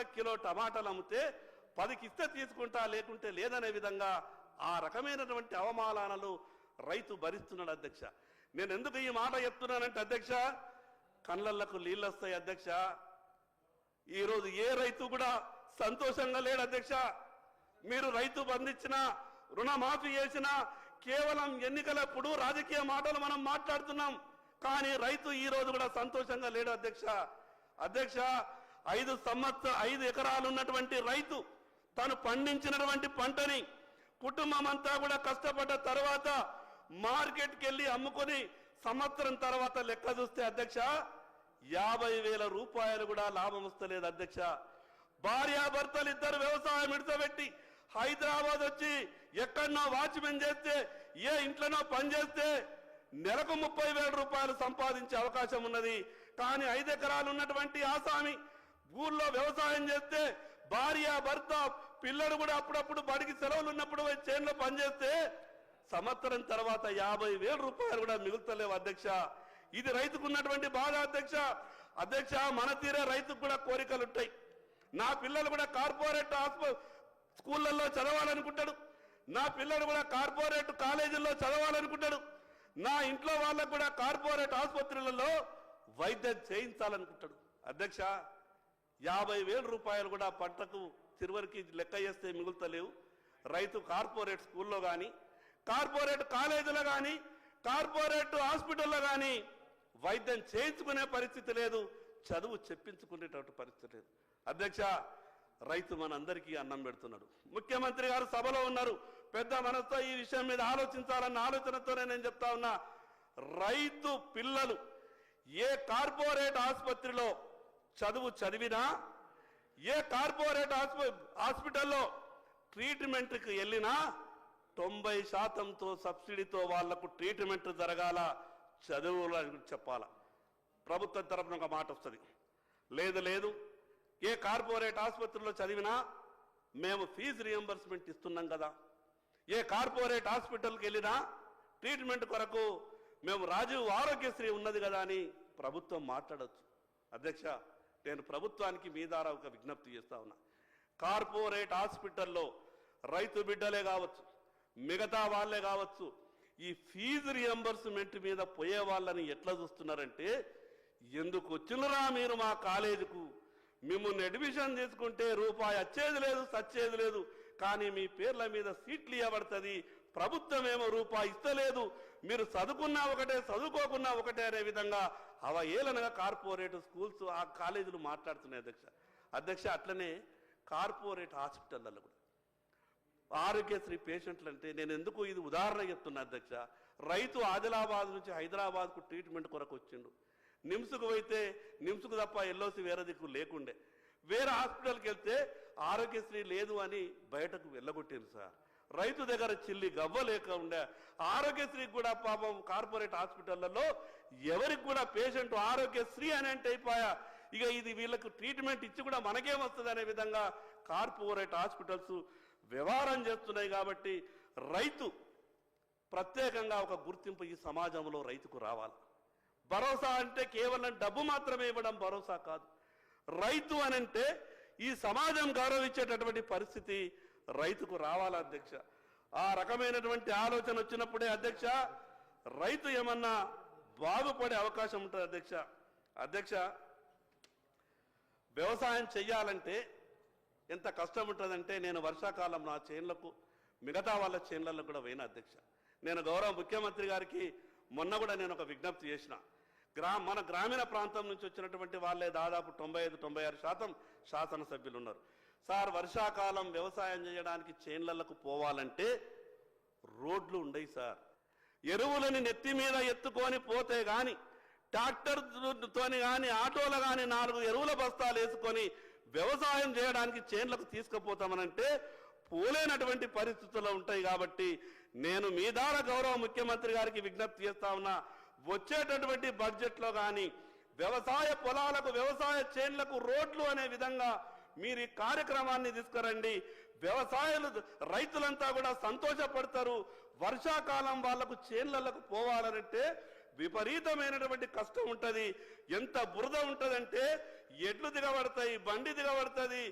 రూపాయల కిలో టమాటాలు అమ్మితే 10కి ఇస్తే తీసుకుంటా లేకుంటే లేదనే విధంగా ఆ రకమైనటువంటి అవమానాలు రైతు భరిస్తున్నాడు అధ్యక్ష. నేను ఎందుకు ఈ మాట చెప్తున్నానంటే అధ్యక్ష, కళ్ళకు నీళ్ళు వస్తాయి అధ్యక్ష. ఈరోజు ఏ రైతు కూడా సంతోషంగా లేడు అధ్యక్ష. మీరు రైతు బంధించిన రుణమాఫీ చేసినా కేవలం ఎన్నికలప్పుడు రాజకీయ మాటలు మనం మాట్లాడుతున్నాం, కానీ రైతు ఈ రోజు కూడా సంతోషంగా లేడు అధ్యక్ష. అధ్యక్ష, 5 ఎకరాలు ఉన్నటువంటి రైతు తను పండించినటువంటి పంటని కుటుంబం అంతా కూడా కష్టపడ్డ తర్వాత మార్కెట్కి వెళ్ళి అమ్ముకొని సంవత్సరం తర్వాత లెక్క చూస్తే అధ్యక్ష 50,000 రూపాయలు కూడా లాభం వస్తలేదు అధ్యక్ష. భార్యాభర్తలు ఇద్దరు వ్యవసాయం విడిచబెట్టి హైదరాబాద్ వచ్చి ఎక్కడనో వాచ్మెన్ చేస్తే ఏ ఇంట్లోనో పనిచేస్తే నెలకు 30,000 రూపాయలు సంపాదించే అవకాశం ఉన్నది. కానీ 5 ఎకరాలు ఉన్నటువంటి ఆసామి ఊళ్ళో వ్యవసాయం చేస్తే భార్య భర్త పిల్లలు కూడా అప్పుడప్పుడు బడికి సెలవులు ఉన్నప్పుడు చేనులో పనిచేస్తే సంవత్సరం తర్వాత 50,000 రూపాయలు కూడా మిగులుతలేవు అధ్యక్ష. ఇది రైతుకు ఉన్నటువంటి బాధ అధ్యక్ష. అధ్యక్ష, మన తీరే రైతుకు కూడా కోరికలు ఉంటాయి. నా పిల్లలు కూడా కార్పొరేట్ స్కూళ్ళల్లో చదవాలనుకుంటాడు, నా పిల్లలు కూడా కార్పొరేట్ కాలేజీల్లో చదవాలనుకుంటాడు, నా ఇంట్లో వాళ్ళకు కూడా కార్పొరేట్ ఆసుపత్రులలో వైద్యం చేయించాలనుకుంటాడు అధ్యక్ష. 50,000 రూపాయలు కూడా పంటకు చివరికి లెక్క చేస్తే మిగులుతలేవు. రైతు కార్పొరేట్ స్కూల్లో కానీ కార్పొరేట్ కాలేజీలో కానీ కార్పొరేట్ హాస్పిటల్లో కానీ వైద్యం చేయించుకునే పరిస్థితి లేదు, చదువు చెప్పించుకునేటువంటి పరిస్థితి లేదు అధ్యక్ష. రైతు మనందరికీ అన్నం పెడుతున్నాడు. ముఖ్యమంత్రి గారు సభలో ఉన్నారు, పెద్ద మనసుతో ఈ విషయం మీద ఆలోచించాలన్న ఆలోచనతోనే నేను చెప్తా ఉన్నా. రైతు పిల్లలు ఏ కార్పొరేట్ ఆసుపత్రిలో చదువు చదివినా, ఏ కార్పొరేట్ హాస్పిటల్లో ట్రీట్మెంట్కి వెళ్ళినా 90% సబ్సిడీతో వాళ్లకు ట్రీట్మెంట్ జరగాల, చదువులు చెప్పాల. ప్రభుత్వం తరఫున ఒక మాట వస్తుంది, లేదు ఏ కార్పొరేట్ ఆసుపత్రిలో చదివినా మేము ఫీజు రియంబర్స్మెంట్ ఇస్తున్నాం కదా, ఏ కార్పొరేట్ హాస్పిటల్కి వెళ్ళినా ట్రీట్మెంట్ కొరకు మేము రాజీవ్ ఆరోగ్యశ్రీ ఉన్నది కదా అని ప్రభుత్వం మాట్లాడచ్చు అధ్యక్ష. నేను ప్రభుత్వానికి మీ ద్వారా ఒక విజ్ఞప్తి చేస్తా ఉన్నా. కార్పొరేట్ హాస్పిటల్లో రైతు బిడ్డలే కావచ్చు, మిగతా వాళ్ళే కావచ్చు, ఈ ఫీజు రియంబర్స్మెంట్ మీద పోయే వాళ్ళని ఎట్లా చూస్తున్నారంటే, ఎందుకు వచ్చినరా మీరు మా కాలేజీకు, మిమ్మల్ని అడ్మిషన్ చేసుకుంటే రూపాయి వచ్చేది లేదు సచ్చేది లేదు, కానీ మీ పేర్ల మీద సీట్లు ఇవ్వబడుతుంది, ప్రభుత్వం ఏమో రూపాయి ఇస్తలేదు, మీరు చదువుకున్నా ఒకటే చదువుకోకున్నా ఒకటే అనే విధంగా ఏలనగా కార్పొరేట్ స్కూల్స్ ఆ కాలేజీలు మాట్లాడుతున్నాయి అధ్యక్ష. అట్లనే కార్పొరేట్ హాస్పిటల్లో కూడా ఆరోగ్యశ్రీ పేషెంట్లు అంటే నేను ఎందుకు ఇది ఉదాహరణ చెప్తున్నా అధ్యక్ష. రైతు ఆదిలాబాద్ నుంచి హైదరాబాద్కు ట్రీట్మెంట్ కొరకు వచ్చిండు, నిమ్స్కు పోయితే నిమ్స్కు తప్ప ఎల్ఓసి వేరే దిక్కు లేకుండే, వేరే హాస్పిటల్కి వెళ్తే ఆరోగ్యశ్రీ లేదు అని బయటకు వెళ్ళగొట్టారు సార్. రైతు దగ్గర చిల్లి గవ్వ లేక ఉండే ఆరోగ్యశ్రీకి కూడా పాపం కార్పొరేట్ హాస్పిటళ్లలో ఎవరికి కూడా పేషెంట్ ఆరోగ్యశ్రీ అని అంటే అయిపోయా, ఇక ఇది వీళ్ళకు ట్రీట్మెంట్ ఇచ్చి కూడా మనకేమొస్తుంది అనే విధంగా కార్పొరేట్ హాస్పిటల్స్ వ్యవహారం చేస్తున్నాయి. కాబట్టి రైతు ప్రత్యేకంగా ఒక గుర్తింపు ఈ సమాజంలో రైతుకు రావాలి. భరోసా అంటే కేవలం డబ్బు మాత్రమే ఇవ్వడం భరోసా కాదు, రైతు అనంటే ఈ సమాజం గౌరవించేటటువంటి పరిస్థితి రైతుకు రావాలి అధ్యక్ష. ఆ రకమైనటువంటి ఆలోచన వచ్చినప్పుడే అధ్యక్ష రైతు ఏమన్నా బాగుపడే అవకాశం ఉంటుంది అధ్యక్ష. వ్యవసాయం చెయ్యాలంటే ఎంత కష్టం ఉంటుందంటే, నేను వర్షాకాలం నా చేన్లకు మిగతా వాళ్ళ చేన్లలో కూడా పోయిన అధ్యక్ష. నేను గౌరవ ముఖ్యమంత్రి గారికి మొన్న కూడా నేను ఒక విజ్ఞప్తి చేసిన. మన గ్రామీణ ప్రాంతం నుంచి వచ్చినటువంటి వాళ్ళే దాదాపు 95-96% శాసనసభ్యులు ఉన్నారు. సార్, వర్షాకాలం వ్యవసాయం చేయడానికి చేన్లకు పోవాలంటే రోడ్లు ఉండయి సార్, ఎరువులని నెత్తి మీద ఎత్తుకొని పోతే కానీ, ట్రాక్టర్తోని కానీ ఆటోలు కానీ 4 ఎరువుల బస్తాలు వేసుకొని వ్యవసాయం చేయడానికి చేన్లకు తీసుకుపోతామనంటే పోలేనటువంటి పరిస్థితుల్లో ఉంటాయి. కాబట్టి నేను మీ ద్వారా గౌరవ ముఖ్యమంత్రి గారికి విజ్ఞప్తి చేస్తా ఉన్నా, వచ్చేటటువంటి బడ్జెట్లో కానీ వ్యవసాయ పొలాలకు వ్యవసాయ చేన్లకు రోడ్లు అనే విధంగా మీరు ఈ కార్యక్రమాన్ని తీసుకురండి. రైతులంతా కూడా సంతోషపడతారు. వర్షాకాలం వాళ్లకు చేన్లకు పోవాలంటే విపరీతమైనటువంటి కష్టం ఉంటుంది. ఎంత బురద ఉంటుందంటే ఎడ్లు దిగబడతాయి, బండి దిగబడుతుంది.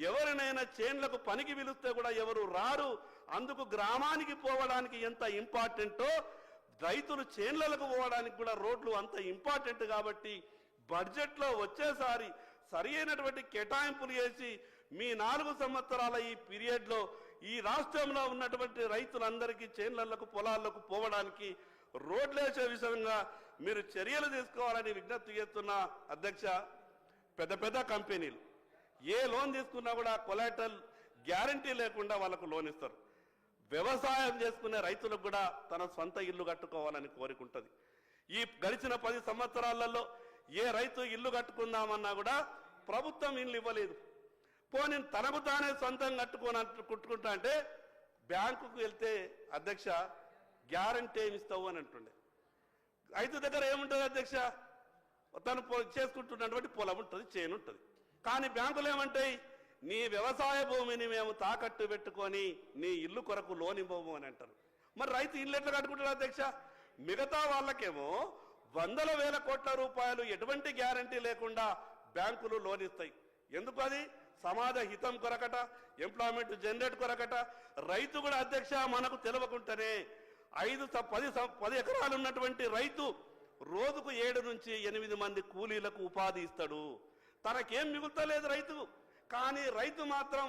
ఎవరినైనా చేన్లకు పనికి పిలిస్తే కూడా ఎవరు రారు. అందుకు గ్రామానికి పోవడానికి ఎంత ఇంపార్టెంటో రైతులు చేన్లకు పోవడానికి కూడా రోడ్లు అంత ఇంపార్టెంట్. కాబట్టి బడ్జెట్లో వచ్చేసారి సరి అయినటువంటి కేటాయింపులు చేసి మీ 4 సంవత్సరాల ఈ పీరియడ్లో ఈ రాష్ట్రంలో ఉన్నటువంటి రైతులందరికీ చేన్లకు పొలాలకు పోవడానికి రోడ్లేసే విషయంగా మీరు చర్యలు తీసుకోవాలని విజ్ఞప్తి చేస్తున్నా అధ్యక్ష. పెద్ద పెద్ద కంపెనీలు ఏ లోన్ తీసుకున్నా కూడా కొలాటరల్ గ్యారంటీ లేకుండా వాళ్ళకు లోన్ ఇస్తారు. వ్యవసాయం చేసుకునే రైతులకు కూడా తన సొంత ఇల్లు కట్టుకోవాలని కోరుకుంటుంది. ఈ గడిచిన 10 సంవత్సరాలలో ఏ రైతు ఇల్లు కట్టుకుందామన్నా కూడా ప్రభుత్వం ఇల్లు ఇవ్వలేదు. పోనీ తనకు తానే సొంతం కట్టుకుంటా అంటే బ్యాంకుకు వెళ్తే అధ్యక్ష గ్యారంటీ ఏమి ఇస్తావు అని అంటుండే. రైతు దగ్గర ఏముంటుంది అధ్యక్ష? తను చేసుకుంటున్నటువంటి పొలం ఉంటుంది, చేను ఉంటుంది. కానీ బ్యాంకులు ఏమంటాయి? నీ వ్యవసాయ భూమిని మేము తాకట్టు పెట్టుకొని నీ ఇల్లు కొరకు లోన్ ఇవ్వము అని అంటారు. మరి రైతు ఇల్లు ఎట్లా కట్టుకుంటారు అధ్యక్ష? మిగతా వాళ్ళకేమో 100,000 కోట్ల రూపాయలు ఎటువంటి గ్యారంటీ లేకుండా బ్యాంకులు లోన్ ఇస్తాయి. ఎందుకు? అది సమాజ హితం కొరకట, ఎంప్లాయ్మెంట్ జనరేట్ కొరకట. రైతు కూడా అధ్యక్ష మనకు తెలియకుండానే 10 ఎకరాలు ఉన్నటువంటి రైతు రోజుకు 7 నుంచి 8 మంది కూలీలకు ఉపాధి ఇస్తాడు. తనకేం మిగులుతలేదు రైతు. కానీ రైతు మాత్రం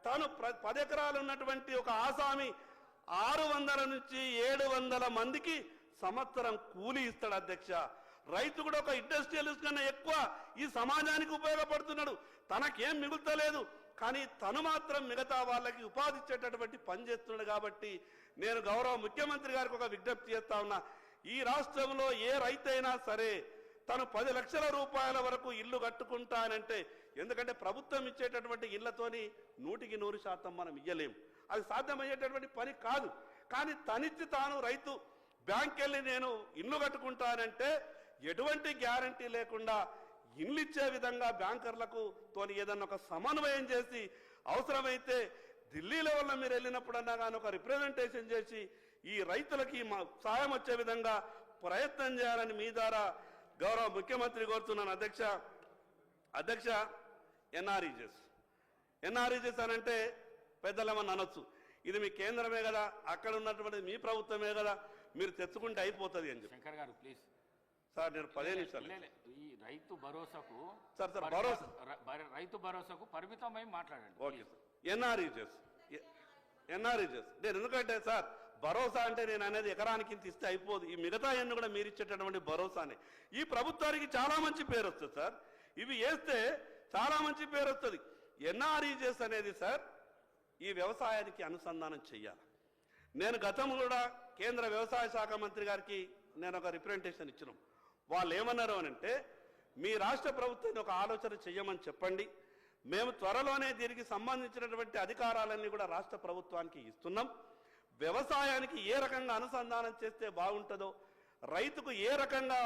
తాను 10 ఎకరాలు ఉన్నటువంటి ఒక ఆసామి 600 నుంచి 700 మందికి సంవత్సరం కూలీ ఇస్తాడు అధ్యక్ష. రైతు కూడా ఒక ఇండస్ట్రియలిస్ట్ కన్నా ఎక్కువ ఈ సమాజానికి ఉపయోగపడుతున్నాడు. తనకేం మిగులుతలేదు, కానీ తను మాత్రం మిగతా వాళ్ళకి ఉపాధి ఇచ్చేటటువంటి పని చేస్తున్నాడు. కాబట్టి నేను గౌరవ ముఖ్యమంత్రి గారికి ఒక విజ్ఞప్తి చేస్తా ఉన్నా. ఈ రాష్ట్రంలో ఏ రైతైనా సరే తను 10 లక్షల రూపాయల వరకు ఇల్లు కట్టుకుంటానంటే, ఎందుకంటే ప్రభుత్వం ఇచ్చేటటువంటి ఇళ్లతోని 100% మనం ఇయ్యలేము, అది సాధ్యమయ్యేటటువంటి పని కాదు. కానీ తనిచ్చి తాను రైతు బ్యాంక్ వెళ్ళి నేను ఇల్లు కట్టుకుంటానంటే ఎటువంటి గ్యారంటీ లేకుండా ఇల్లు ఇచ్చే విధంగా బ్యాంకర్లకు తోని ఏదన్నా ఒక సమన్వయం చేసి, అవసరమైతే ఢిల్లీ లెవెల్లో మీరు వెళ్ళినప్పుడన్నా కానీ ఒక రిప్రజెంటేషన్ చేసి ఈ రైతులకి సాయం వచ్చే విధంగా ప్రయత్నం చేయాలని మీ ద్వారా గౌరవ ముఖ్యమంత్రి కోరుతున్నాను అధ్యక్ష. ఎన్ఆర్ఈజెస్ అని అంటే పెద్దలేమని అనొచ్చు, ఇది మీ కేంద్రమే కదా, అక్కడ ఉన్నటువంటి మీ ప్రభుత్వమే కదా, మీరు తెచ్చుకుంటే అయిపోతుంది అని చెప్పి. శంకర్ గారు ప్లీజ్ సార్, నేను 15 నిమిషాలు ఈ రైతు భరోసాకు రైతు భరోసాకు పరిమితమై మాట్లాడండి. Okay sir. ఎన్ఆర్ఈజెస్ నేను ఎందుకంటే సార్ భరోసా అంటే నేను అనేది ఎకరానికి ఇంత ఇస్తే అయిపోదు. ఈ మిగతా అన్ని కూడా మీరు ఇచ్చేటటువంటి భరోసానే. ఈ ప్రభుత్వానికి చాలా మంచి పేరు వస్తుంది సార్, ఇవి వేస్తే చాలా మంచి పేరు వస్తుంది. ఎన్ఆర్ఈజెస్ అనేది సార్ ఈ వ్యవసాయానికి అనుసంధానం చెయ్యాలి. నేను గతంలో కూడా కేంద్ర వ్యవసాయ శాఖ మంత్రి గారికి నేను ఒక రిప్రజెంటేషన్ ఇచ్చినాం. వాళ్ళు ఏమన్నారు అని అంటే, మీ రాష్ట్ర ప్రభుత్వాన్ని ఒక ఆలోచన చెయ్యమని చెప్పండి, మేము త్వరలోనే దీనికి సంబంధించినటువంటి అధికారాలన్నీ కూడా రాష్ట్ర ప్రభుత్వానికి ఇస్తున్నాం. వ్యవసాయానికి ఏ రకంగా అనుసంధానం చేస్తే బాగుంటుందో, రైతుకు ఏ రకంగా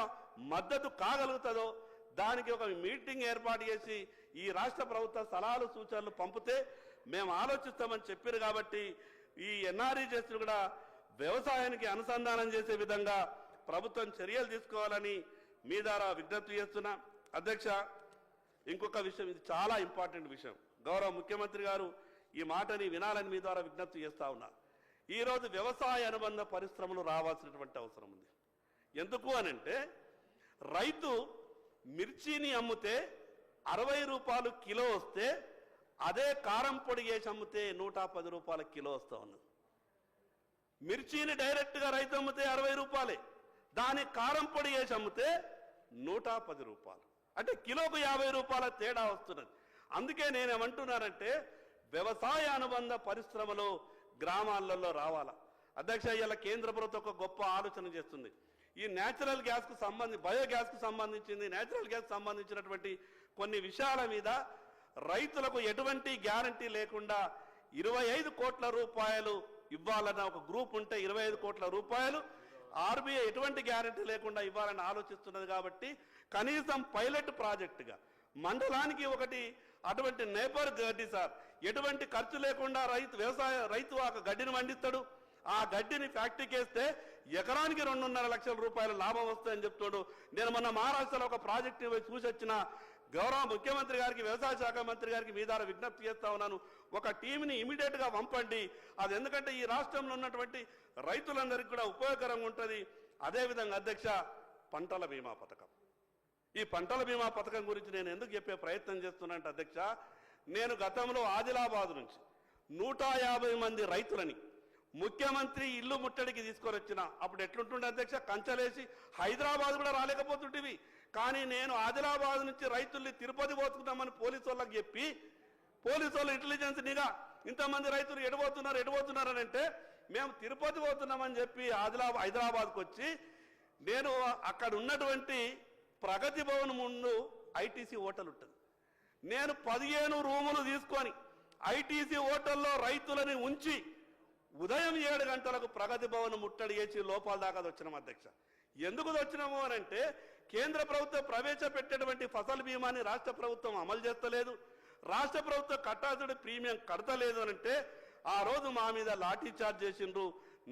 మద్దతు కాగలుగుతుందో దానికి ఒక మీటింగ్ ఏర్పాటు చేసి ఈ రాష్ట్ర ప్రభుత్వ సలహాలు సూచనలు పంపితే మేము ఆలోచిస్తామని చెప్పారు. కాబట్టి ఈ ఎన్ఆర్ఈజెస్ కూడా వ్యవసాయానికి అనుసంధానం చేసే విధంగా ప్రభుత్వం చర్యలు తీసుకోవాలని మీ ద్వారా విజ్ఞప్తి చేస్తున్నా అధ్యక్ష. ఇంకొక విషయం, ఇది చాలా ఇంపార్టెంట్ విషయం, గౌరవ ముఖ్యమంత్రి గారు ఈ మాటని వినాలని మీ ద్వారా విజ్ఞప్తి చేస్తా ఉన్నా. ఈరోజు వ్యవసాయ అనుబంధ పరిశ్రమలు రావాల్సినటువంటి అవసరం ఉంది. ఎందుకు అనంటే, రైతు మిర్చిని అమ్మితే 60 రూపాయలు కిలో వస్తే అదే కారం పొడి వేసి అమ్మితే 110 రూపాయల కిలో వస్తూ ఉన్నది. మిర్చిని డైరెక్ట్గా రైతు అమ్మితే 60 రూపాయలే, దాని కారం పొడి వేసి అమ్మితే 110 రూపాయలు, అంటే కిలోకు 50 రూపాయల తేడా వస్తున్నది. అందుకే నేనేమంటున్నానంటే వ్యవసాయ అనుబంధ పరిశ్రమలు గ్రామాలలో రావాలా అధ్యక్ష. ఇలా కేంద్ర ప్రభుత్వం ఒక గొప్ప ఆలోచన చేస్తుంది. ఈ నేచురల్ గ్యాస్కు సంబంధించి, బయోగ్యాస్కు సంబంధించింది, నేచురల్ గ్యాస్ సంబంధించినటువంటి కొన్ని విషయాల మీద రైతులకు ఎటువంటి గ్యారంటీ లేకుండా 25 కోట్ల రూపాయలు ఇవ్వాలన్న ఒక గ్రూప్ ఉంటే 25 కోట్ల రూపాయలు ఆర్బీఐ ఎటువంటి గ్యారంటీ లేకుండా ఇవ్వాలని ఆలోచిస్తున్నది. కాబట్టి కనీసం పైలట్ ప్రాజెక్టుగా మండలానికి ఒకటి అటువంటి నేపర్ గడ్డి సార్, ఎటువంటి ఖర్చు లేకుండా రైతు ఆ గడ్డిని పండిస్తాడు. ఆ గడ్డిని ఫ్యాక్టరీకి వేస్తే ఎకరానికి 2.5 లక్షల రూపాయల లాభం వస్తాయని చెప్తాడు. నేను మొన్న మహారాష్ట్రలో ఒక ప్రాజెక్టు చూసి వచ్చిన, గౌరవ ముఖ్యమంత్రి గారికి, వ్యవసాయ శాఖ మంత్రి గారికి మీ ద్వారా విజ్ఞప్తి చేస్తా ఉన్నాను. ఒక టీంని ఇమీడియట్గా పంపండి. అది ఎందుకంటే ఈ రాష్ట్రంలో ఉన్నటువంటి రైతులందరికీ కూడా ఉపయోగకరంగా ఉంటుంది. అదేవిధంగా అధ్యక్ష, పంటల బీమా పథకం. ఈ పంటల బీమా పథకం గురించి నేను ఎందుకు చెప్పే ప్రయత్నం చేస్తున్నానంటే అధ్యక్ష, నేను గతంలో ఆదిలాబాద్ నుంచి 150 మంది రైతులని ముఖ్యమంత్రి ఇల్లు ముట్టడికి తీసుకొని వచ్చిన. అప్పుడు ఎట్లుంటుండే అధ్యక్ష, కంచలేసి హైదరాబాద్ కూడా రాలేకపోతుంటివి. కానీ నేను ఆదిలాబాద్ నుంచి రైతుల్ని తిరుపతి పోతున్నామని పోలీసు వాళ్ళకి చెప్పి, పోలీసు వాళ్ళ ఇంటెలిజెన్స్ నిఘా ఇంతమంది రైతులు ఎడబోతున్నారు అని అంటే, మేము తిరుపతి పోతున్నామని చెప్పి హైదరాబాద్కి వచ్చి, నేను అక్కడ ఉన్నటువంటి ప్రగతి భవన్ ముందు ఐటీసీ హోటల్ ఉంటుంది. నేను 15 రూములు తీసుకొని ఐటీసీ హోటల్లో రైతులని ఉంచి ఉదయం 7 గంటలకు ప్రగతి భవన్ ముట్టడి చేసి లోపాల దాకా వచ్చినాం అధ్యక్ష. ఎందుకు వచ్చినాము అని అంటే, కేంద్ర ప్రభుత్వం ప్రవేశపెట్టేటువంటి ఫసల్ బీమాని రాష్ట్ర ప్రభుత్వం అమలు చేస్తలేదు, రాష్ట్ర ప్రభుత్వం కట్టాల్సిన ప్రీమియం కడతలేదు అని అంటే, ఆ రోజు మా మీద లాఠీ చార్జ్ చేసిండ్రు,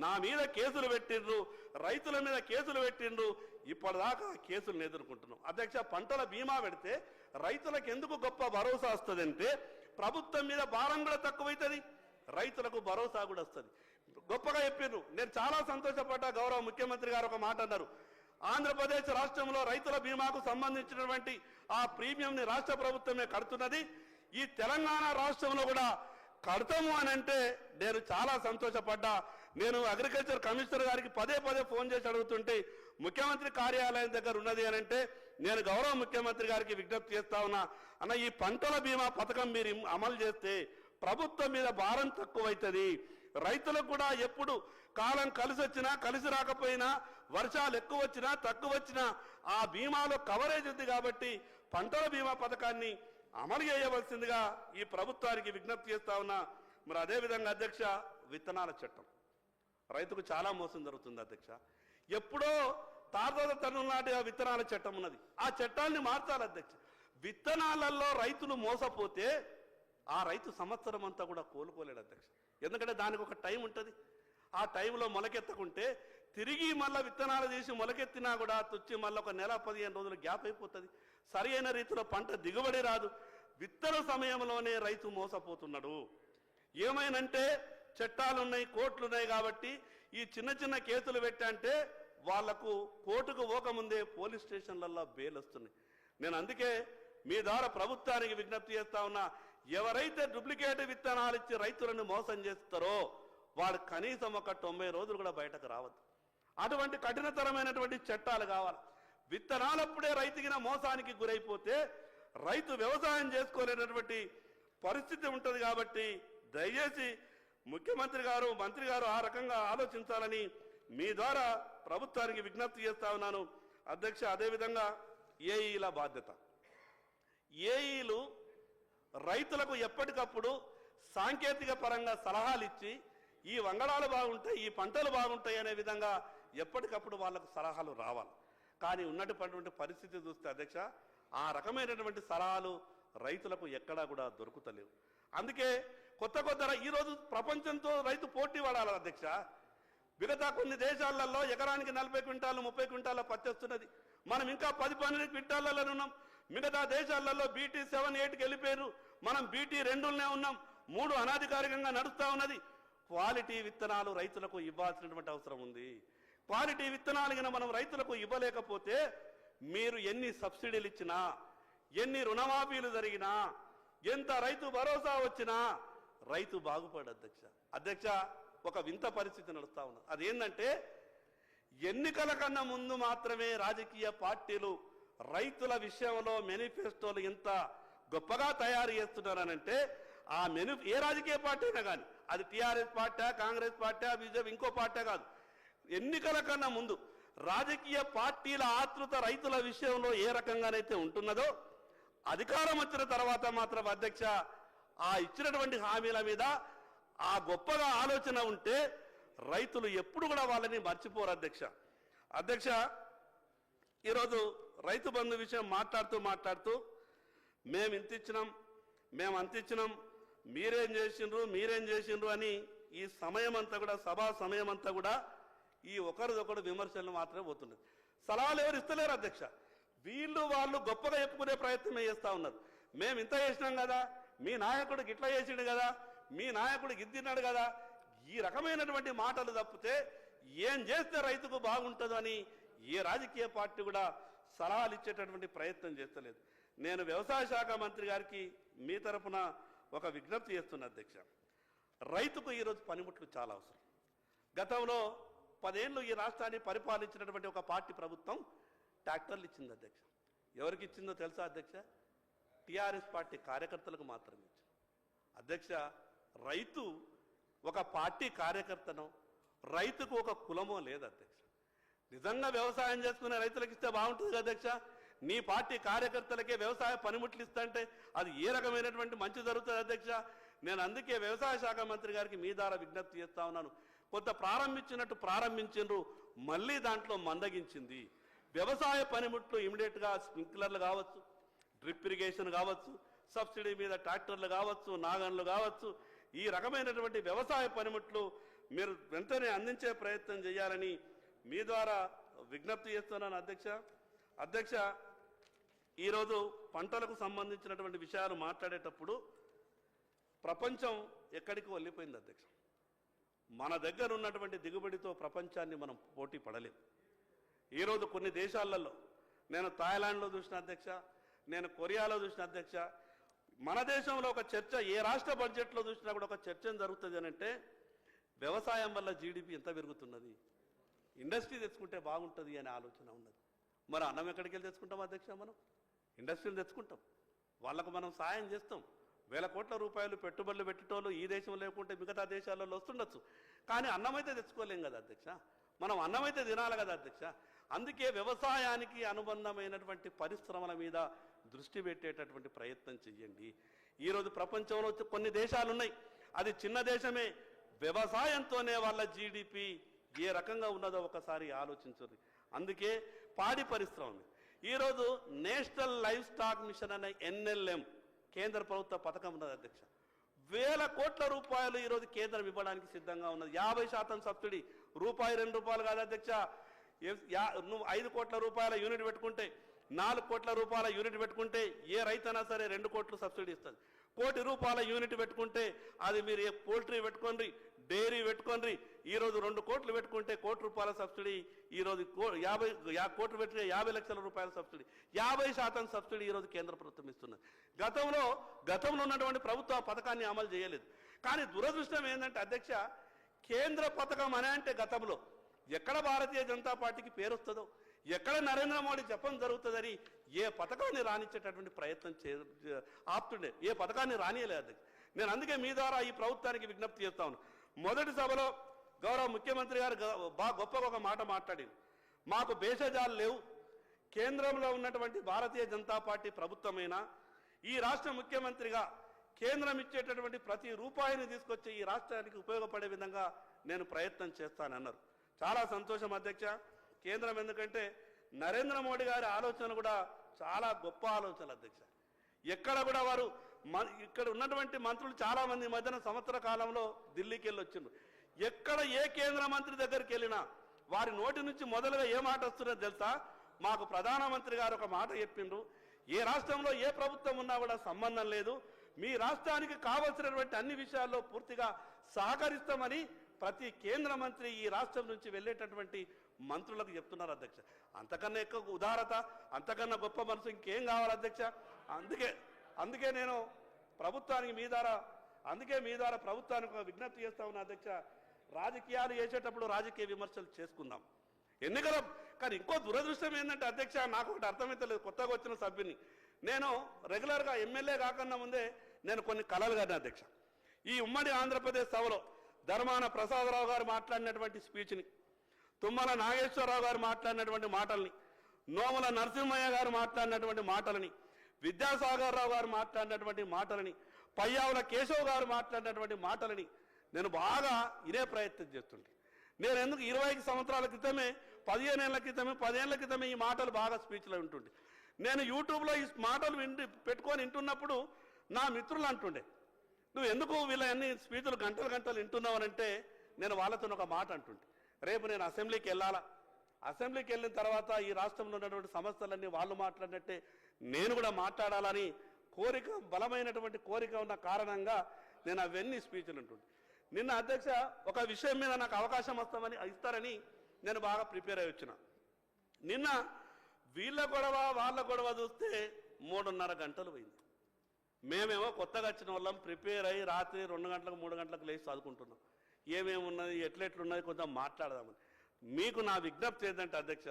నా మీద కేసులు పెట్టిండ్రు, రైతుల మీద కేసులు పెట్టిండ్రు. ఇప్పటిదాకా కేసులను ఎదుర్కొంటున్నాం అధ్యక్ష. పంటల బీమా పెడితే రైతులకు ఎందుకు గొప్ప భరోసా వస్తుందంటే, ప్రభుత్వం మీద భారం కూడా తక్కువైతుంది, రైతులకు భరోసా కూడా వస్తుంది. గొప్పగా చెప్పిండ్రు. నేను చాలా సంతోషపడ్డా. గౌరవ ముఖ్యమంత్రి గారు ఒక మాట అన్నారు, ఆంధ్రప్రదేశ్ రాష్ట్రంలో రైతుల బీమాకు సంబంధించినటువంటి ఆ ప్రీమియంని రాష్ట్ర ప్రభుత్వమే కడుతున్నది, ఈ తెలంగాణ రాష్ట్రంలో కూడా కడతాము అని అంటే నేను చాలా సంతోషపడ్డా. నేను అగ్రికల్చర్ కమిషనర్ గారికి పదే ఫోన్ చేసి అడుగుతుంటే, ముఖ్యమంత్రి కార్యాలయం దగ్గర ఉన్నది అని అంటే, నేను గౌరవ ముఖ్యమంత్రి గారికి విజ్ఞప్తి చేస్తా ఉన్నా, అన్న ఈ పంటల బీమా పథకం మీరు అమలు చేస్తే ప్రభుత్వం మీద భారం తక్కువైతుంది, రైతులకు కూడా ఎప్పుడు కాలం కలిసి వచ్చినా కలిసి రాకపోయినా, వర్షాలు ఎక్కువ వచ్చినా తక్కువ వచ్చినా ఆ బీమాలో కవరేజ్ ఉంది. కాబట్టి పంటల బీమా పథకాన్ని అమలు చేయవలసిందిగా ఈ ప్రభుత్వానికి విజ్ఞప్తి చేస్తా ఉన్నా. మరి అదేవిధంగా అధ్యక్ష, విత్తనాల చట్టం రైతుకు చాలా మోసం జరుగుతుంది అధ్యక్ష. ఎప్పుడో తారదోద తరుణం నాటి ఆ విత్తనాల చట్టం ఉన్నది, ఆ చట్టాన్ని మార్చాలి అధ్యక్ష. విత్తనాలలో రైతులు మోసపోతే ఆ రైతు సంవత్సరం అంతా కూడా కోలుకోలేడు అధ్యక్ష. ఎందుకంటే దానికి ఒక టైం ఉంటుంది. ఆ టైంలో మొలకెత్తకుంటే తిరిగి మళ్ళీ విత్తనాలు తీసి మొలకెత్తినా కూడా వచ్చి మళ్ళీ ఒక నెల 15 రోజులు గ్యాప్ అయిపోతుంది. సరి అయిన రీతిలో పంట దిగుబడి రాదు. విత్తన సమయంలోనే రైతు మోసపోతున్నాడు. ఏమైనంటే చట్టాలు ఉన్నాయి, కోర్టులు ఉన్నాయి కాబట్టి ఈ చిన్న కేసులు పెట్టంటే వాళ్లకు కోర్టుకు పోకముందే పోలీస్ స్టేషన్లలో బెయిల్ వస్తున్నాయి. నేను అందుకే మీ ద్వారా ప్రభుత్వానికి విజ్ఞప్తి చేస్తా ఉన్నా, ఎవరైతే డూప్లికేట్ విత్తనాలు ఇచ్చి రైతులను మోసం చేస్తారో వాడు కనీసం ఒక 90 రోజులు కూడా బయటకు రావద్దు. అటువంటి కఠినతరమైనటువంటి చట్టాలు కావాలి. విత్తనాలప్పుడే రైతుకిన మోసానికి గురైపోతే రైతు వ్యవసాయం చేసుకోలేనటువంటి పరిస్థితి ఉంటుంది. కాబట్టి దయచేసి ముఖ్యమంత్రి గారు, మంత్రి గారు ఆ రకంగా ఆలోచించాలని మీ ద్వారా ప్రభుత్వానికి విజ్ఞప్తి చేస్తా ఉన్నాను అధ్యక్ష. అదేవిధంగా ఏఈల బాధ్యత. ఏఈలు రైతులకు ఎప్పటికప్పుడు సాంకేతిక పరంగా సలహాలు ఇచ్చి ఈ వంగడాలు బాగుంటాయి, ఈ పంటలు బాగుంటాయి అనే విధంగా ఎప్పటికప్పుడు వాళ్ళకు సలహాలు రావాలి. కానీ ఉన్నటువంటి పరిస్థితి చూస్తే అధ్యక్ష, ఆ రకమైనటువంటి సలహాలు రైతులకు ఎక్కడా కూడా దొరుకుతలేవు. అందుకే కొత్త ఈరోజు ప్రపంచంతో రైతు పోటీ పడాలి అధ్యక్ష. మిగతా కొన్ని దేశాలలో ఎకరానికి 40 క్వింటాలు 30 క్వింటాల పత్తి వస్తున్నది, మనం ఇంకా 10-12 క్వింటాలలో ఉన్నాం. మిగతా దేశాలలో BT 7, 8కి వెళ్ళిపోయారు, మనం BT 2లోనే ఉన్నాం. 3 అనాధికారికంగా నడుస్తూ ఉన్నది. క్వాలిటీ విత్తనాలు రైతులకు ఇవ్వాల్సినటువంటి అవసరం ఉంది. క్వాలిటీ విత్తనాలు కింద మనం రైతులకు ఇవ్వలేకపోతే మీరు ఎన్ని సబ్సిడీలు ఇచ్చినా, ఎన్ని రుణమాఫీలు జరిగినా, ఎంత రైతు భరోసా వచ్చినా రైతు బాగుపడు అధ్యక్ష. ఒక వింత పరిస్థితి నడుస్తూ ఉన్నది. అదేంటంటే ఎన్నికల కన్నా ముందు మాత్రమే రాజకీయ పార్టీలు రైతుల విషయంలో మేనిఫెస్టోలు ఎంత గొప్పగా తయారు చేస్తున్నారనంటే, ఆ ఏ రాజకీయ పార్టీ అయినా కానీ, అది TRS party, Congress party, BJP, ఇంకో పార్టీ కాదు, ఎన్నికల కన్నా ముందు రాజకీయ పార్టీల ఆతృత రైతుల విషయంలో ఏ రకంగానైతే ఉంటున్నదో, అధికారం వచ్చిన తర్వాత మాత్రం అధ్యక్ష ఆ ఇచ్చినటువంటి హామీల మీద ఆ గొప్పగా ఆలోచన ఉంటే రైతులు ఎప్పుడు కూడా వాళ్ళని మర్చిపోరు అధ్యక్ష. ఈరోజు రైతు బంధు విషయం మాట్లాడుతూ మేము ఇంత ఇచ్చినాం, మేము అంత ఇచ్చినాం, మీరేం చేసిండ్రు అని ఈ సమయం అంతా కూడా, సభా సమయం అంతా కూడా ఈ ఒకరిదొకరు విమర్శలు మాత్రమే పోతున్నది. సలహాలు ఎవరు ఇస్తలేరు అధ్యక్ష. వాళ్ళు గొప్పగా చెప్పుకునే ప్రయత్నం చేస్తూ ఉన్నారు. మేము ఇంత చేసినాం కదా, మీ నాయకుడు గిట్లా చేసిండు కదా, మీ నాయకుడు గిద్దిన్నాడు కదా, ఈ రకమైనటువంటి మాటలు తప్పితే ఏం చేస్తే రైతుకు బాగుంటుందో అని ఏ రాజకీయ పార్టీ కూడా సలహాలు ఇచ్చేటటువంటి ప్రయత్నం చేస్తలేదు. నేను వ్యవసాయ శాఖ మంత్రి గారికి మీ తరఫున ఒక విజ్ఞప్తి చేస్తున్నా అధ్యక్ష. రైతుకు ఈరోజు పనిముట్లు చాలా అవసరం. గతంలో 10 ఏళ్ళు ఈ రాష్ట్రాన్ని పరిపాలించినటువంటి ఒక పార్టీ ప్రభుత్వం ట్రాక్టర్లు ఇచ్చింది అధ్యక్ష. ఎవరికి ఇచ్చిందో తెలుసా అధ్యక్ష? టీఆర్ఎస్ పార్టీ కార్యకర్తలకు మాత్రమే ఇచ్చింది అధ్యక్ష. రైతు ఒక పార్టీ కార్యకర్తనో, రైతుకు ఒక కులమో లేదు అధ్యక్ష. నిజంగా వ్యవసాయం చేసుకునే రైతులకు ఇస్తే బాగుంటుంది కదా అధ్యక్ష. నీ పార్టీ కార్యకర్తలకే వ్యవసాయ పనిముట్లు ఇస్తుంటే అది ఏ రకమైనటువంటి మంచి జరుగుతుంది అధ్యక్ష. నేను అందుకే వ్యవసాయ శాఖ మంత్రి గారికి మీ ద్వారా విజ్ఞప్తి చేస్తా ఉన్నాను. కొంత ప్రారంభించినట్టు ప్రారంభించిండ్రు, మళ్ళీ దాంట్లో మందగించింది. వ్యవసాయ పనిముట్లు ఇమీడియట్గా స్ప్రింక్లర్లు కావచ్చు, డ్రిప్ ఇరిగేషన్ కావచ్చు, సబ్సిడీ మీద ట్రాక్టర్లు కావచ్చు, నాగన్లు కావచ్చు, ఈ రకమైనటువంటి వ్యవసాయ పనిముట్లు మీరు వెంటనే అందించే ప్రయత్నం చేయాలని మీ ద్వారా విజ్ఞప్తి చేస్తున్నాను అధ్యక్ష. ఈరోజు పంటలకు సంబంధించినటువంటి విషయాలు మాట్లాడేటప్పుడు ప్రపంచం ఎక్కడికి వెళ్ళిపోయింది అధ్యక్ష. మన దగ్గర ఉన్నటువంటి దిగుబడితో ప్రపంచాన్ని మనం పోటీ పడలేం. ఈరోజు కొన్ని దేశాలలో, నేను థాయిలాండ్లో చూసిన అధ్యక్ష, నేను కొరియాలో చూసిన అధ్యక్ష, మన దేశంలో ఒక చర్చ, ఏ రాష్ట్ర బడ్జెట్లో చూసినా కూడా ఒక చర్చ జరుగుతుంది అని అంటే వ్యవసాయం వల్ల జీడిపి ఎంత పెరుగుతున్నది, ఇండస్ట్రీ తెచ్చుకుంటే బాగుంటుంది అనే ఆలోచన ఉన్నది. మరి అన్నం ఎక్కడికి వెళ్ళి తెచ్చుకుంటాం అధ్యక్ష? మనం ఇండస్ట్రీలు తెచ్చుకుంటాం, వాళ్లకు మనం సాయం చేస్తాం. 1000 కోట్ల రూపాయలు పెట్టుబడులు పెట్టేటోళ్ళు ఈ దేశం లేకుంటే మిగతా దేశాలలో వస్తుండొచ్చు, కానీ అన్నమైతే తెచ్చుకోలేం కదా అధ్యక్ష. మనం అన్నమైతే తినాలి కదా అధ్యక్ష. అందుకే వ్యవసాయానికి అనుబంధమైనటువంటి పరిశ్రమల మీద దృష్టి పెట్టేటటువంటి ప్రయత్నం చెయ్యండి. ఈరోజు ప్రపంచంలో కొన్ని దేశాలు ఉన్నాయి, అది చిన్న దేశమే, వ్యవసాయంతోనే వాళ్ళ జీడిపి ఏ రకంగా ఉన్నదో ఒకసారి ఆలోచించండి. అందుకే పాడి పరిశ్రమ ఈరోజు నేషనల్ లైవ్ స్టాక్ మిషన్ అనే NLM కేంద్ర ప్రభుత్వ పథకం ఉన్నది అధ్యక్ష. 1000 కోట్ల రూపాయలు ఈరోజు కేంద్రం ఇవ్వడానికి సిద్ధంగా ఉన్నది. 50% సబ్సిడీ, రూపాయి 2 రూపాయలు కాదు అధ్యక్ష. నువ్వు 5 కోట్ల రూపాయల యూనిట్ పెట్టుకుంటే, 4 కోట్ల రూపాయల యూనిట్ పెట్టుకుంటే ఏ రైతైనా సరే 2 కోట్లు సబ్సిడీ ఇస్తుంది. 1 కోటి రూపాయల యూనిట్ పెట్టుకుంటే అది మీరు పోల్ట్రీ పెట్టుకోండి, డైరీ పెట్టుకోండి. ఈరోజు 2 కోట్లు పెట్టుకుంటే 1 కోటి రూపాయల సబ్సిడీ, ఈరోజు 50 కోట్లు పెట్టుకుంటే 50 లక్షల రూపాయల సబ్సిడీ, 50% సబ్సిడీ ఈరోజు కేంద్ర ప్రభుత్వం ఇస్తున్నది. గతంలో ఉన్నటువంటి ప్రభుత్వం ఆ పథకాన్ని అమలు చేయలేదు. కానీ దురదృష్టం ఏంటంటే అధ్యక్ష, కేంద్ర పథకం అనే అంటే గతంలో ఎక్కడ భారతీయ జనతా పార్టీకి పేరు వస్తుందో, ఎక్కడ నరేంద్ర మోడీ జపం జరుగుతుందని ఏ పథకాన్ని రానిచ్చేటటువంటి ప్రయత్నం ఆపుతుండే, ఏ పథకాన్ని రానియలేదు. నేను అందుకే మీ ద్వారా ఈ ప్రభుత్వానికి విజ్ఞప్తి చేస్తా ఉన్నాను. మొదటి సభలో గౌరవ ముఖ్యమంత్రి గారు బాగా గొప్పగా ఒక మాట మాట్లాడింది. మాకు భేషజాలు లేవు, కేంద్రంలో ఉన్నటువంటి భారతీయ జనతా పార్టీ ప్రభుత్వమైనా ఈ రాష్ట్ర ముఖ్యమంత్రిగా కేంద్రం ఇచ్చేటటువంటి ప్రతి రూపాయిని తీసుకొచ్చి ఈ రాష్ట్రానికి ఉపయోగపడే విధంగా నేను ప్రయత్నం చేస్తానన్నారు. చాలా సంతోషం అధ్యక్ష. కేంద్రం ఎందుకంటే నరేంద్ర మోడీ గారి ఆలోచన కూడా చాలా గొప్ప ఆలోచనలు అధ్యక్ష. ఎక్కడ కూడా వారు ఇక్కడ ఉన్నటువంటి మంత్రులు చాలా మంది మధ్యన సంవత్సర కాలంలో ఢిల్లీకి వెళ్ళి వచ్చిండ్రు. ఎక్కడ ఏ కేంద్ర మంత్రి దగ్గరికి వెళ్ళినా వారి నోటి నుంచి మొదలుగా ఏ మాట వస్తున్నదో తెలుసా? మాకు ప్రధానమంత్రి గారు ఒక మాట చెప్పిండ్రు, ఏ రాష్ట్రంలో ఏ ప్రభుత్వం ఉన్నా కూడా సంబంధం లేదు, మీ రాష్ట్రానికి కావలసినటువంటి అన్ని విషయాల్లో పూర్తిగా సహకరిస్తామని ప్రతి కేంద్ర మంత్రి ఈ రాష్ట్రం నుంచి వెళ్ళేటటువంటి మంత్రులకు చెప్తున్నారు అధ్యక్ష. అంతకన్నా ఎక్కువ ఉదారత, అంతకన్నా గొప్ప మనసు ఇంకేం కావాలి అధ్యక్ష? అందుకే నేను ప్రభుత్వానికి మీ ద్వారా ప్రభుత్వానికి ఒక విజ్ఞప్తి చేస్తా ఉన్నా అధ్యక్ష. రాజకీయాలు చేసేటప్పుడు రాజకీయ విమర్శలు చేసుకుందాం, ఎన్నికల. కానీ ఇంకో దురదృష్టం ఏంటంటే అధ్యక్ష, నాకు ఒకటి అర్థమైతలేదు. కొత్తగా వచ్చిన సభ్యుని నేను రెగ్యులర్గా ఎమ్మెల్యే కాకన్నా ముందే నేను కొన్ని కలలు కన్నా అధ్యక్ష. ఈ ఉమ్మడి ఆంధ్రప్రదేశ్ సభలో ధర్మాన ప్రసాదరావు గారు మాట్లాడినటువంటి స్పీచ్ని, తుమ్మల నాగేశ్వరరావు గారు మాట్లాడినటువంటి మాటల్ని, నోముల నరసింహయ్య గారు మాట్లాడినటువంటి మాటలని, విద్యాసాగర్ రావు గారు మాట్లాడినటువంటి మాటలని, పయ్యావుల కేశవ్ గారు మాట్లాడినటువంటి మాటలని నేను బాగా ఇదే ప్రయత్నం చేస్తుంటే, నేను ఎందుకు 20 సంవత్సరాల క్రితమే 15 ఏళ్ల క్రితమే ఈ మాటలు బాగా స్పీచ్లో వింటుండే. నేను యూట్యూబ్లో ఈ మాటలు పెట్టుకొని వింటున్నప్పుడు నా మిత్రులు అంటుండే, నువ్వు ఎందుకు వీళ్ళ అన్ని స్పీచ్లు గంటలు వింటున్నావు అంటే నేను వాళ్ళతో ఒక మాట అంటుండే, రేపు నేను అసెంబ్లీకి వెళ్ళాలా, అసెంబ్లీకి వెళ్ళిన తర్వాత ఈ రాష్ట్రంలో ఉన్నటువంటి సమస్యలన్నీ వాళ్ళు మాట్లాడినట్టే నేను కూడా మాట్లాడాలని కోరిక, బలమైనటువంటి కోరిక ఉన్న కారణంగా నేను అవన్నీ స్పీచ్లు ఉంటుండే. నిన్న అధ్యక్ష ఒక విషయం మీద నాకు అవకాశం ఇస్తారని నేను బాగా ప్రిపేర్ అయి వచ్చిన. నిన్న వీళ్ళ గొడవ వాళ్ళ గొడవ చూస్తే 3:30 గంటలు పోయింది. మేమేమో కొత్తగా వచ్చిన వాళ్ళం ప్రిపేర్ అయ్యి రాత్రి 2 గంటలకు 3 గంటలకు లేచి చదువుకుంటున్నాం. ఏమేమున్నది ఎట్లెట్లున్నది కొంచెం మాట్లాడదామని. మీకు నా విజ్ఞప్తి ఏంటంటే అధ్యక్ష,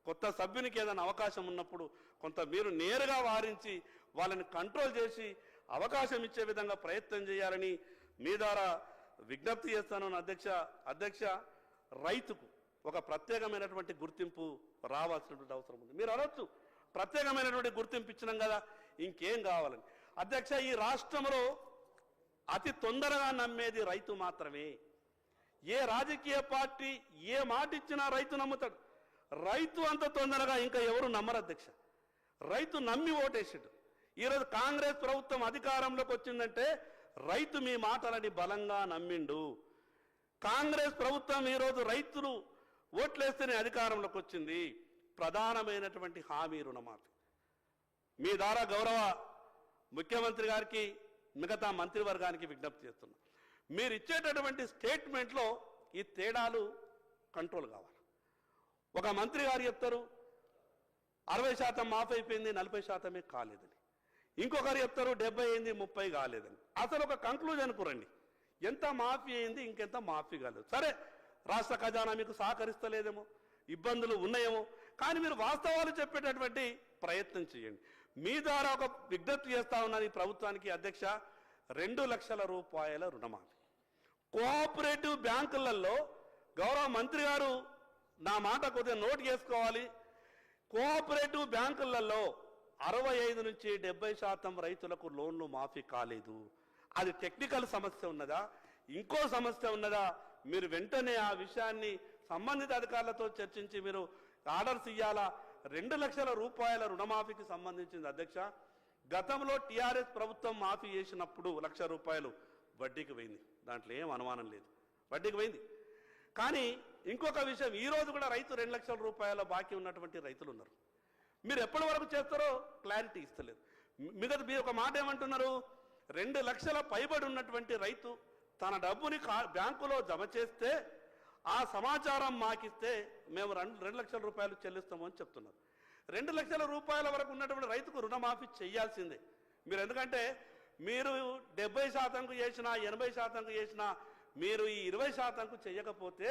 కొత్త సభ్యునికి ఏదైనా అవకాశం ఉన్నప్పుడు కొంత మీరు నేరుగా వారించి వాళ్ళని కంట్రోల్ చేసి అవకాశం ఇచ్చే విధంగా ప్రయత్నం చేయాలని మీ ద్వారా విజ్ఞప్తి చేస్తాను అధ్యక్ష. అధ్యక్ష, రైతుకు ఒక ప్రత్యేకమైనటువంటి గుర్తింపు రావాల్సినటువంటి అవసరం ఉంది. మీరు అనొచ్చు ప్రత్యేకమైనటువంటి గుర్తింపు ఇచ్చినాం కదా ఇంకేం కావాలని. అధ్యక్ష, ఈ రాష్ట్రంలో అతి తొందరగా నమ్మేది రైతు మాత్రమే. ఏ రాజకీయ పార్టీ ఏ మాట ఇచ్చినా రైతు నమ్ముతాడు. రైతు అంత తొందరగా ఇంకా ఎవరు నమ్మరు అధ్యక్ష. రైతు నమ్మి ఓటేసాడు. ఈరోజు కాంగ్రెస్ ప్రభుత్వం అధికారంలోకి వచ్చిందంటే రైతు మీ మాటలని బలంగా నమ్మిండు. కాంగ్రెస్ ప్రభుత్వం ఈరోజు రైతులు ఓట్లేస్తేనే అధికారంలోకి వచ్చింది. ప్రధానమైనటువంటి హామీ రుణమాఫీ. మీ ద్వారా గౌరవ ముఖ్యమంత్రి గారికి మిగతా మంత్రివర్గానికి విజ్ఞప్తి చేస్తున్నా, మీరు ఇచ్చేటటువంటి స్టేట్మెంట్లో ఈ తేడాలు కంట్రోల్ కావాలి. ఒక మంత్రి గారు చెప్తారు 60% మాఫీ అయిపోయింది, 40% కాలేదని. ఇంకొకరు చెప్తారు 70 అయింది, 30 కాలేదని. అసలు ఒక కంక్లూజన్కు రండి. ఎంత మాఫీ అయింది, ఇంకెంత మాఫీ కాలేదు. సరే, రాష్ట్ర ఖజానా మీకు సహకరిస్తలేదేమో, ఇబ్బందులు ఉన్నాయేమో, కానీ మీరు వాస్తవాలు చెప్పేటటువంటి ప్రయత్నం చేయండి. మీ ద్వారా ఒక విజ్ఞప్తి చేస్తా ఉన్నాను ఈ ప్రభుత్వానికి అధ్యక్ష. 2 లక్షల రూపాయల రుణమాఫీ కోఆపరేటివ్ బ్యాంకులలో గౌరవ మంత్రి గారు నా మాట కొద్దిగా నోట్ చేసుకోవాలి. కోఆపరేటివ్ బ్యాంకులలో 65 నుంచి 70% రైతులకు లోన్లు మాఫీ కాలేదు. అది టెక్నికల్ సమస్య ఉన్నదా, ఇంకో సమస్య ఉన్నదా? మీరు వెంటనే ఆ విషయాన్ని సంబంధిత అధికారులతో చర్చించి మీరు ఆర్డర్స్ ఇవ్వాలా. 2 లక్షల రూపాయల రుణమాఫీకి సంబంధించింది అధ్యక్ష, గతంలో టీఆర్ఎస్ ప్రభుత్వం మాఫీ చేసినప్పుడు 1 లక్ష రూపాయలు వడ్డీకి పోయింది. దాంట్లో ఏం అనుమానం లేదు, వడ్డీకి పోయింది. కానీ ఇంకొక విషయం, ఈరోజు కూడా రైతు 2 లక్షల రూపాయల బాకీ ఉన్నటువంటి రైతులు ఉన్నారు. మీరు ఎప్పటి వరకు చేస్తారో క్లారిటీ ఇస్తలేదు. మిగతా మీరు ఒక మాట ఏమంటున్నారు, 2 లక్షల పైబడి ఉన్నటువంటి రైతు తన డబ్బుని బ్యాంకులో జమ చేస్తే ఆ సమాచారం మాకిస్తే మేము 2 లక్షల రూపాయలు చెల్లిస్తామని చెప్తున్నారు. 2 లక్షల రూపాయల వరకు ఉన్నటువంటి రైతుకు రుణమాఫీ చేయాల్సిందే మీరు. ఎందుకంటే మీరు 70%కు చేసినా 80%కు చేసినా మీరు ఈ 20%కు చేయకపోతే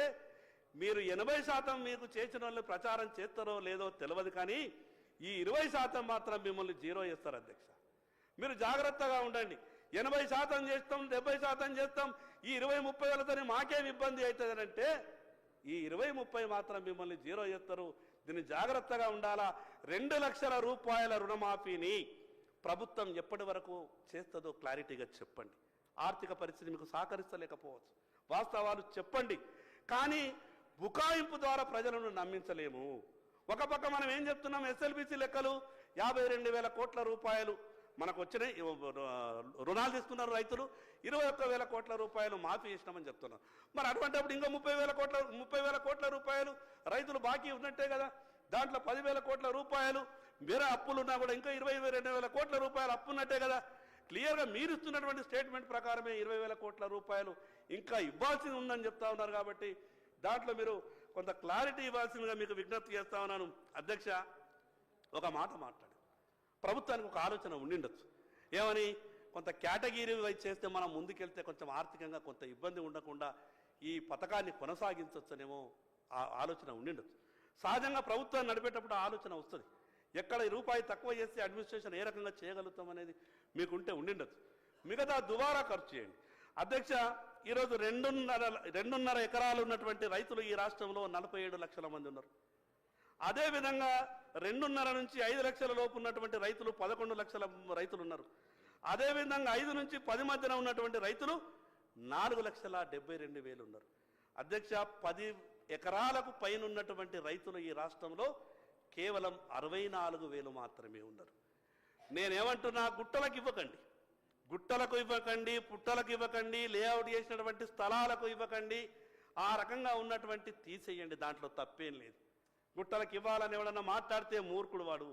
మీరు 80% మీకు చేసిన వాళ్ళు ప్రచారం చేస్తారో లేదో తెలియదు, కానీ ఈ 20% మాత్రం మిమ్మల్ని జీరో చేస్తారు అధ్యక్ష. మీరు జాగ్రత్తగా ఉండండి. 80% చేస్తాం, 70% చేస్తాం, ఈ 20-30 వేలతోనే మాకేం ఇబ్బంది అవుతుంది అంటే ఈ 20-30 మాత్రం మిమ్మల్ని జీరో చేస్తారు. దీన్ని జాగ్రత్తగా ఉండాలా. 2 లక్షల రూపాయల రుణమాఫీని ప్రభుత్వం ఎప్పటి వరకు చేస్తుందో క్లారిటీగా చెప్పండి. ఆర్థిక పరిస్థితి మీకు సహకరిస్తలేకపోవచ్చు, వాస్తవాలు చెప్పండి. కానీ బుకాయింపు ద్వారా ప్రజలను నమ్మించలేము. ఒక పక్క మనం ఏం చెప్తున్నాం, ఎస్ఎల్బిసి లెక్కలు 52,000 కోట్ల రూపాయలు మనకు వచ్చినాయి, రుణాలు తీసుకున్నారు రైతులు, 21,000 కోట్ల రూపాయలు మాఫీ చేసినామని చెప్తున్నారు. మరి అటువంటిప్పుడు ఇంకా 30,000 కోట్ల రూపాయలు రైతులు బాకీ ఉన్నట్టే కదా. దాంట్లో 10,000 కోట్ల రూపాయలు వేరే అప్పులు ఉన్నా కూడా ఇంకా 22,000 కోట్ల రూపాయలు అప్పు ఉన్నట్టే కదా. క్లియర్గా మీరు ఇస్తున్నటువంటి స్టేట్మెంట్ ప్రకారమే 20,000 కోట్ల రూపాయలు ఇంకా ఇవ్వాల్సి ఉందని చెప్తా ఉన్నారు. కాబట్టి దాంట్లో మీరు కొంత క్లారిటీ ఇవ్వాల్సిందిగా మీకు విజ్ఞప్తి చేస్తా ఉన్నాను అధ్యక్ష. ఒక మాట మాట్లాడు, ప్రభుత్వానికి ఒక ఆలోచన ఉండిండొచ్చు, ఏమని కొంత కేటగిరీ వైజ్ చేస్తే మనం ముందుకెళ్తే కొంచెం ఆర్థికంగా కొంత ఇబ్బంది ఉండకుండా ఈ పథకాన్ని కొనసాగించవచ్చనేమో ఆలోచన ఉండిండొచ్చు. సహజంగా ప్రభుత్వాన్ని నడిపేటప్పుడు ఆలోచన వస్తుంది, ఎక్కడ రూపాయి తక్కువ చేస్తే అడ్మినిస్ట్రేషన్ ఏ రకంగా చేయగలుగుతాం అనేది మీకుంటే ఉండిండొచ్చు. మిగతా దుబారా ఖర్చు చేయండి అధ్యక్ష. ఈరోజు 2.5 ఎకరాలు ఉన్నటువంటి రైతులు ఈ రాష్ట్రంలో 47 లక్షల మంది ఉన్నారు. అదేవిధంగా 2.5 నుంచి 5 లక్షల లోపు ఉన్నటువంటి రైతులు 11 లక్షల రైతులు ఉన్నారు. అదేవిధంగా 5 నుంచి 10 మధ్యన ఉన్నటువంటి రైతులు 4,72,000 ఉన్నారు. అధ్యక్ష, 10 ఎకరాలకు పైన ఉన్నటువంటి రైతులు ఈ రాష్ట్రంలో కేవలం 64,000 మాత్రమే ఉన్నారు. నేనేమంటున్నా, గుట్టలకు ఇవ్వకండి, పుట్టలకు ఇవ్వకండి, లేఅవుట్ చేసినటువంటి స్థలాలకు ఇవ్వకండి, ఆ రకంగా ఉన్నటువంటి తీసేయండి, దాంట్లో తప్పేం లేదు. గుట్టలకు ఇవ్వాలని ఎవడన్నా మాట్లాడితే మూర్ఖుడు వాడు.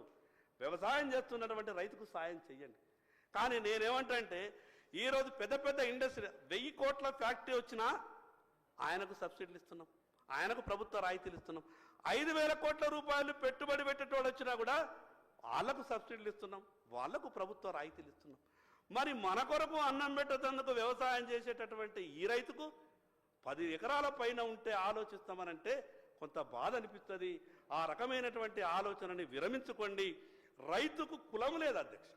వ్యవసాయం చేస్తున్నటువంటి రైతుకు సాయం చెయ్యండి. కానీ నేనేమంటే ఈరోజు పెద్ద పెద్ద ఇండస్ట్రీ 1000 కోట్ల ఫ్యాక్టరీ వచ్చినా ఆయనకు సబ్సిడీలు ఇస్తున్నాం, ఆయనకు ప్రభుత్వ రాయితీలు ఇస్తున్నాం. 5000 కోట్ల రూపాయలు పెట్టుబడి పెట్టేటోళ్ళు వచ్చినా కూడా వాళ్ళకు సబ్సిడీలు ఇస్తున్నాం, వాళ్లకు ప్రభుత్వ రాయితీలు ఇస్తున్నాం. మరి మన కొరకు అన్నం పెట్టేందుకు వ్యవసాయం చేసేటటువంటి ఈ రైతుకు 10 ఎకరాల పైన ఉంటే ఆలోచిస్తామనంటే కొంత బాధ అనిపిస్తుంది. ఆ రకమైనటువంటి ఆలోచనని విరమించుకోండి. రైతుకు కులం లేదు అధ్యక్ష.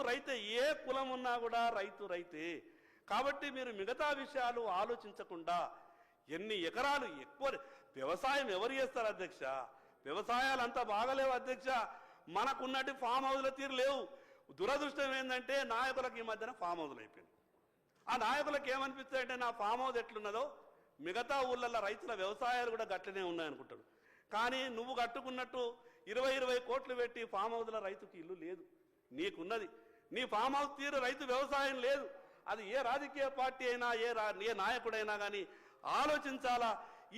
రైతే, ఏ కులం ఉన్నా కూడా రైతు రైతే. కాబట్టి మీరు మిగతా విషయాలు ఆలోచించకుండా ఎన్ని ఎకరాలు ఎక్కువ వ్యవసాయం ఎవరు చేస్తారు అధ్యక్ష? వ్యవసాయాలు అంతా బాగలేవు అధ్యక్ష. మనకున్నట్టు ఫామ్ హౌస్ల తీరు లేవు. దురదృష్టం ఏంటంటే నాయకులకు ఈ మధ్యన ఫామ్ హౌస్లు అయిపోయింది. ఆ నాయకులకు ఏమనిపిస్తాయంటే నా ఫామ్ హౌస్ ఎట్లున్నదో మిగతా ఊళ్ళల్లో రైతుల వ్యవసాయాలు కూడా గట్లనే ఉన్నాయనుకుంటాడు. కానీ నువ్వు కట్టుకున్నట్టు 20 కోట్లు పెట్టి ఫామ్ హౌస్ల రైతుకి ఇల్లు లేదు, నీకున్నది. నీ ఫామ్ హౌస్ తీరు రైతు వ్యవసాయం లేదు. అది ఏ రాజకీయ పార్టీ అయినా ఏ నాయకుడైనా కానీ ఆలోచించాలా.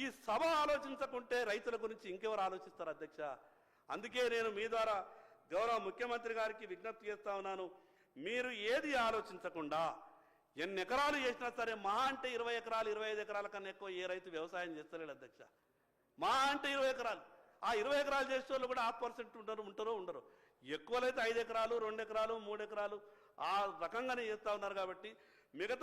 ఈ సభ ఆలోచించకుంటే రైతుల గురించి ఇంకెవరు ఆలోచిస్తారు అధ్యక్ష? అందుకే నేను మీ ద్వారా గౌరవ ముఖ్యమంత్రి గారికి విజ్ఞప్తి చేస్తా ఉన్నాను. మీరు ఏది ఆలోచించకుండా ఎన్ని ఎకరాలు చేసినా సరే మహా అంటే 20 ఎకరాలు 25 ఎకరాల కన్నా ఎక్కువ ఏ రైతు వ్యవసాయం చేస్తలేడు అధ్యక్ష. మహా అంటే 20 ఎకరాలు. ఆ 20 ఎకరాలు చేసే వాళ్ళు కూడా 5% ఉంటారో ఉండరు. ఎక్కువలైతే 5 ఎకరాలు 2 ఎకరాలు 3 ఎకరాలు ఆ రకంగానే చేస్తూ ఉన్నారు. కాబట్టి మిగతా